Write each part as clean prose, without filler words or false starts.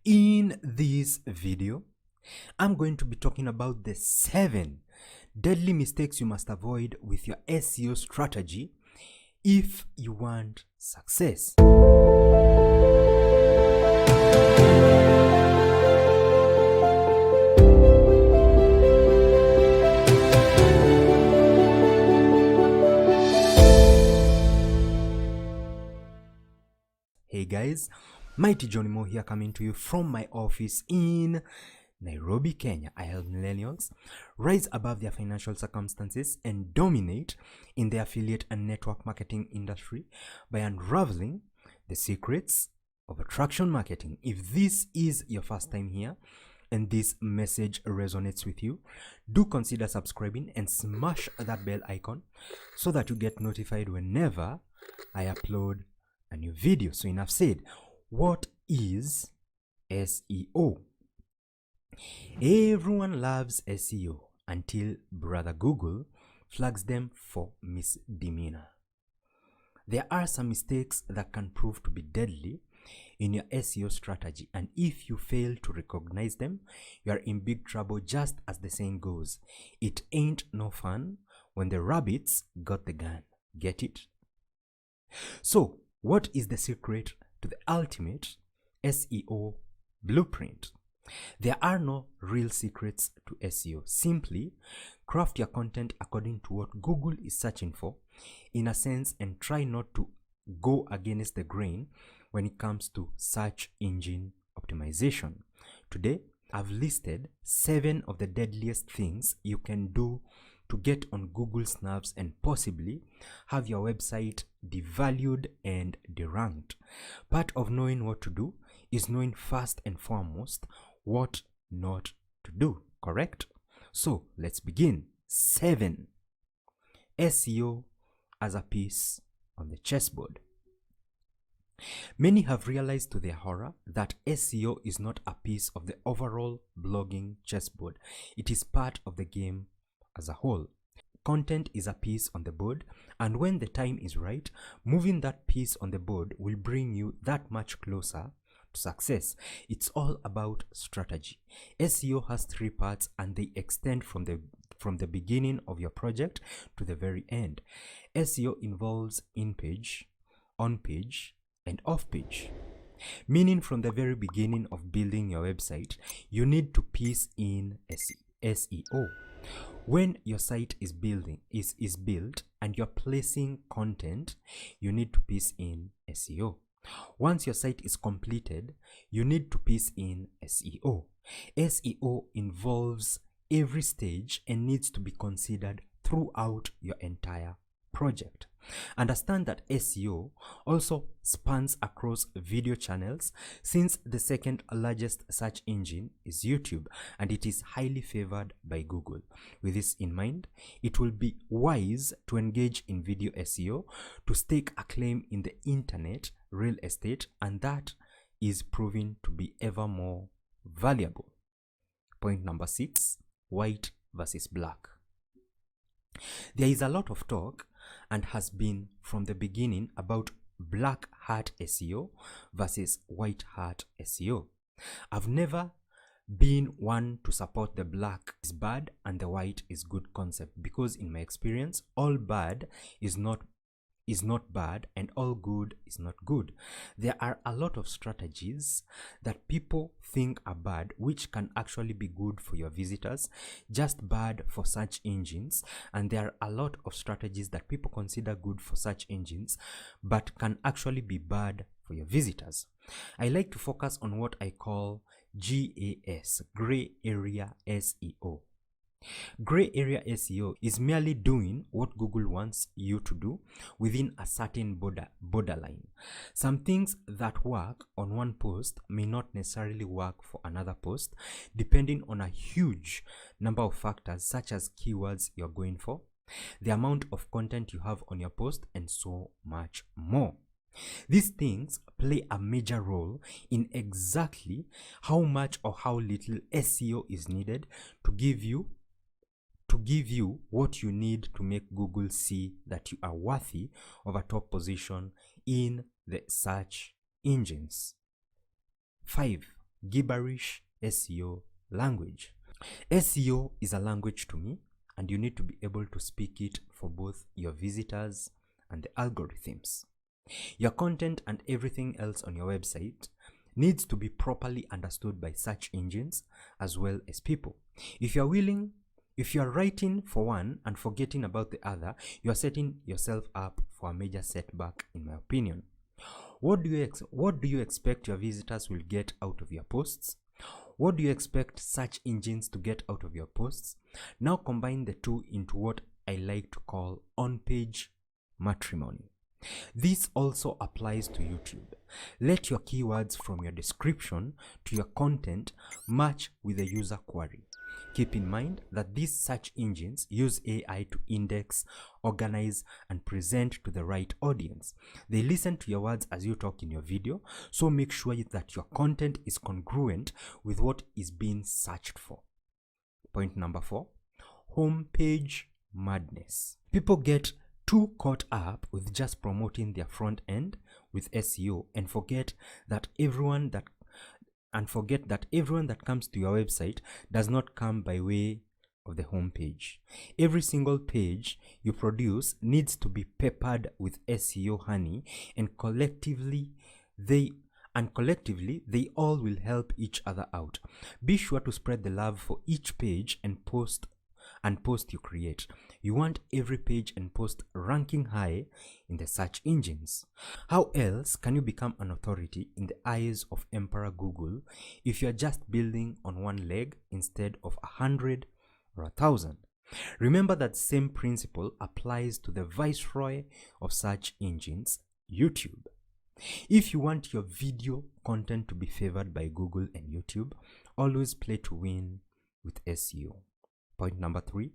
In this video, I'm going to be talking about the 7 deadly mistakes you must avoid with your SEO strategy if you want success. Hey guys, Mighty Johnny Mo here, coming to you from my office in Nairobi, Kenya. I help millennials rise above their financial circumstances and dominate in the affiliate and network marketing industry by unraveling the secrets of attraction marketing. If this is your first time here and this message resonates with you, do consider subscribing and smash that bell icon so that you get notified whenever I upload a new video. So enough said. What is SEO? Everyone loves SEO until brother Google flags them for misdemeanor. There are some mistakes that can prove to be deadly in your SEO strategy, and if you fail to recognize them, you are in big trouble. Just as the saying goes, it ain't no fun when the rabbits got the gun. Get it? So, what is the secret to the ultimate SEO blueprint? There are no real secrets to SEO. Simply craft your content according to what Google is searching for, in a sense, and try not to go against the grain when it comes to search engine optimization. Today, I've listed 7 of the deadliest things you can do to get on Google's nerves and possibly have your website devalued and deranked. Part of knowing what to do is knowing first and foremost what not to do, correct? So let's begin. 7. SEO as a piece on the chessboard. Many have realized to their horror that SEO is not a piece of the overall blogging chessboard. It is part of the game as a whole. Content is a piece on the board, and when the time is right, moving that piece on the board will bring you that much closer to success. It's all about strategy. SEO has 3 parts, and they extend from the beginning of your project to the very end. SEO involves in-page, on-page, and off-page. Meaning, from the very beginning of building your website, you need to piece in SEO. When your site is built and you're placing content, you need to piece in SEO. Once your site is completed, you need to piece in SEO. SEO involves every stage and needs to be considered throughout your entire project. Understand that SEO also spans across video channels, since the second largest search engine is YouTube and it is highly favored by Google. With this in mind, it will be wise to engage in video SEO to stake a claim in the internet real estate, and that is proving to be ever more valuable. Point number 6, white versus black. There is a lot of talk, and has been from the beginning, about black hat SEO versus white hat SEO. I've never been one to support the black is bad and the white is good concept, because in my experience, all bad is not bad and all good is not good. There are a lot of strategies that people think are bad which can actually be good for your visitors, just bad for search engines, and there are a lot of strategies that people consider good for search engines but can actually be bad for your visitors. I like to focus on what I call GAS, gray area SEO. Gray area SEO is merely doing what Google wants you to do within a certain borderline. Some things that work on one post may not necessarily work for another post, depending on a huge number of factors, such as keywords you're going for, the amount of content you have on your post, and so much more. These things play a major role in exactly how much or how little SEO is needed to give you what you need to make Google see that you are worthy of a top position in the search engines. 5. gibberish SEO language. SEO is a language to me, and you need to be able to speak it for both your visitors and the algorithms. Your content and everything else on your website needs to be properly understood by search engines as well as people. If you're writing for one and forgetting about the other, you are setting yourself up for a major setback, in my opinion. What do you expect your visitors will get out of your posts? What do you expect search engines to get out of your posts? Now combine the two into what I like to call on-page matrimony. This also applies to YouTube. Let your keywords from your description to your content match with the user query. Keep in mind that these search engines use AI to index, organize, and present to the right audience. They listen to your words as you talk in your video, so make sure that your content is congruent with what is being searched for. Point number 4, homepage madness. People get too caught up with just promoting their front end with SEO and forget that everyone that comes to your website does not come by way of the homepage. Every single page you produce needs to be peppered with SEO honey, and collectively they all will help each other out. Be sure to spread the love for each page and post you create. You want every page and post ranking high in the search engines. How else can you become an authority in the eyes of Emperor Google if you're just building on one leg instead of 100 or 1,000? Remember that same principle applies to the viceroy of search engines, YouTube. If you want your video content to be favored by Google and YouTube, always play to win with SEO. Point number 3,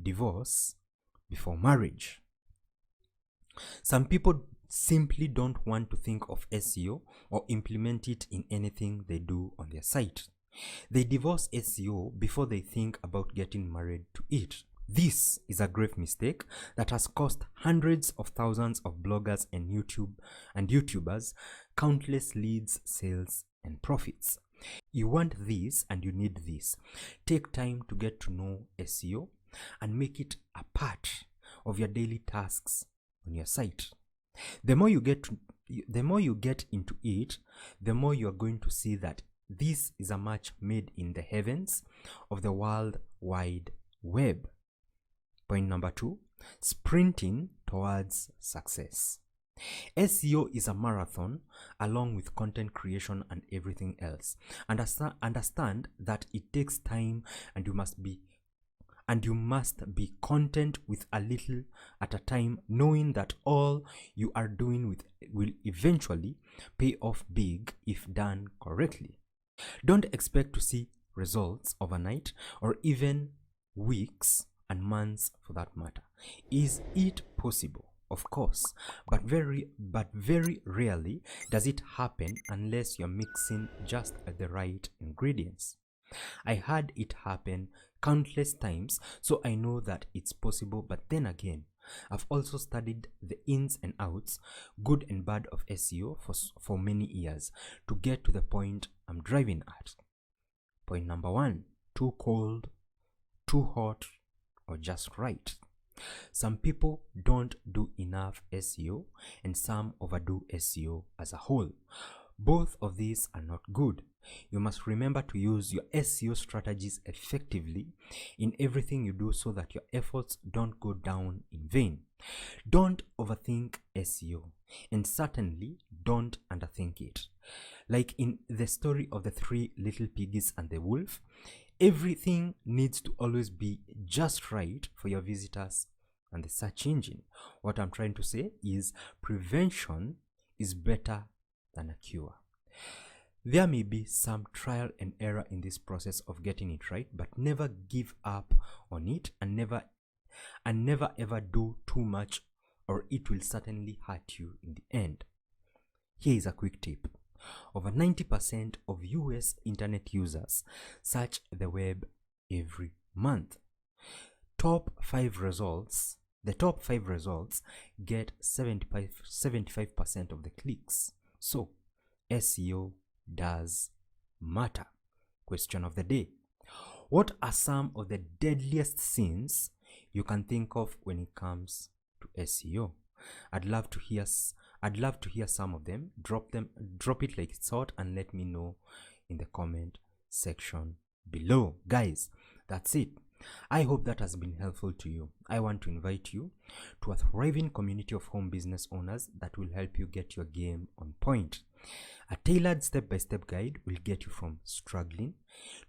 divorce before marriage. Some people simply don't want to think of SEO or implement it in anything they do on their site. They divorce SEO before they think about getting married to it. This is a grave mistake that has cost hundreds of thousands of bloggers and YouTubers countless leads, sales, and profits. You want this and you need this. Take time to get to know SEO and make it a part of your daily tasks on your site. The more you get into it, the more you are going to see that this is a match made in the heavens of the World Wide Web. Point number 2, sprinting towards success. SEO is a marathon along with content creation and everything else. Understand that it takes time, and you must be content with a little at a time, knowing that all you are doing will eventually pay off big if done correctly. Don't expect to see results overnight or even weeks and months for that matter. Is it possible? Of course, but very rarely does it happen unless you're mixing just the right ingredients. I had it happen countless times, so I know that it's possible, but then again, I've also studied the ins and outs, good and bad of SEO for many years to get to the point I'm driving at. Point number 1, too cold, too hot, or just right. Some people don't do enough SEO and some overdo SEO as a whole. Both of these are not good. You must remember to use your SEO strategies effectively in everything you do so that your efforts don't go down in vain. Don't overthink SEO, and certainly don't underthink it. Like in the story of the 3 little piggies and the wolf, everything needs to always be just right for your visitors and the search engine. What I'm trying to say is prevention is better than a cure. There may be some trial and error in this process of getting it right, but never give up on it, and never ever do too much, or it will certainly hurt you in the end. Here is a quick tip. Over 90% of US internet users search the web every month. The top 5 results get 75% of the clicks. So SEO does matter. Question of the day: what are some of the deadliest sins you can think of when it comes to SEO? I'd love to hear some of them. Drop it like it's hot and let me know in the comment section below. Guys, that's it. I hope that has been helpful to you. I want to invite you to a thriving community of home business owners that will help you get your game on point. A tailored step-by-step guide will get you from struggling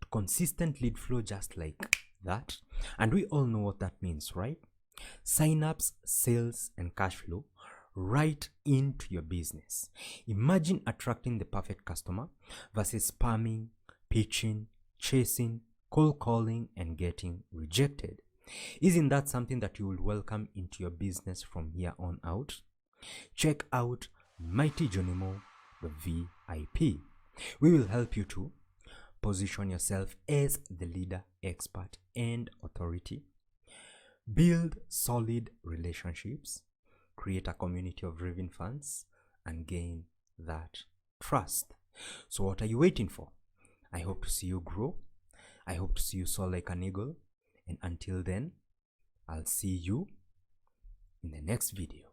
to consistent lead flow, just like that. And we all know what that means, right? Sign-ups, sales, and cash flow right into your business. Imagine attracting the perfect customer versus spamming, pitching, chasing, cold calling, and getting rejected. Isn't that something that you will welcome into your business from here on out? Check out Mighty Jonimo, the VIP. We will help you to position yourself as the leader, expert, and authority. Build solid relationships, create a community of driven fans, and gain that trust. So what are you waiting for? I hope to see you grow. I hope to see you soar like an eagle. And until then, I'll see you in the next video.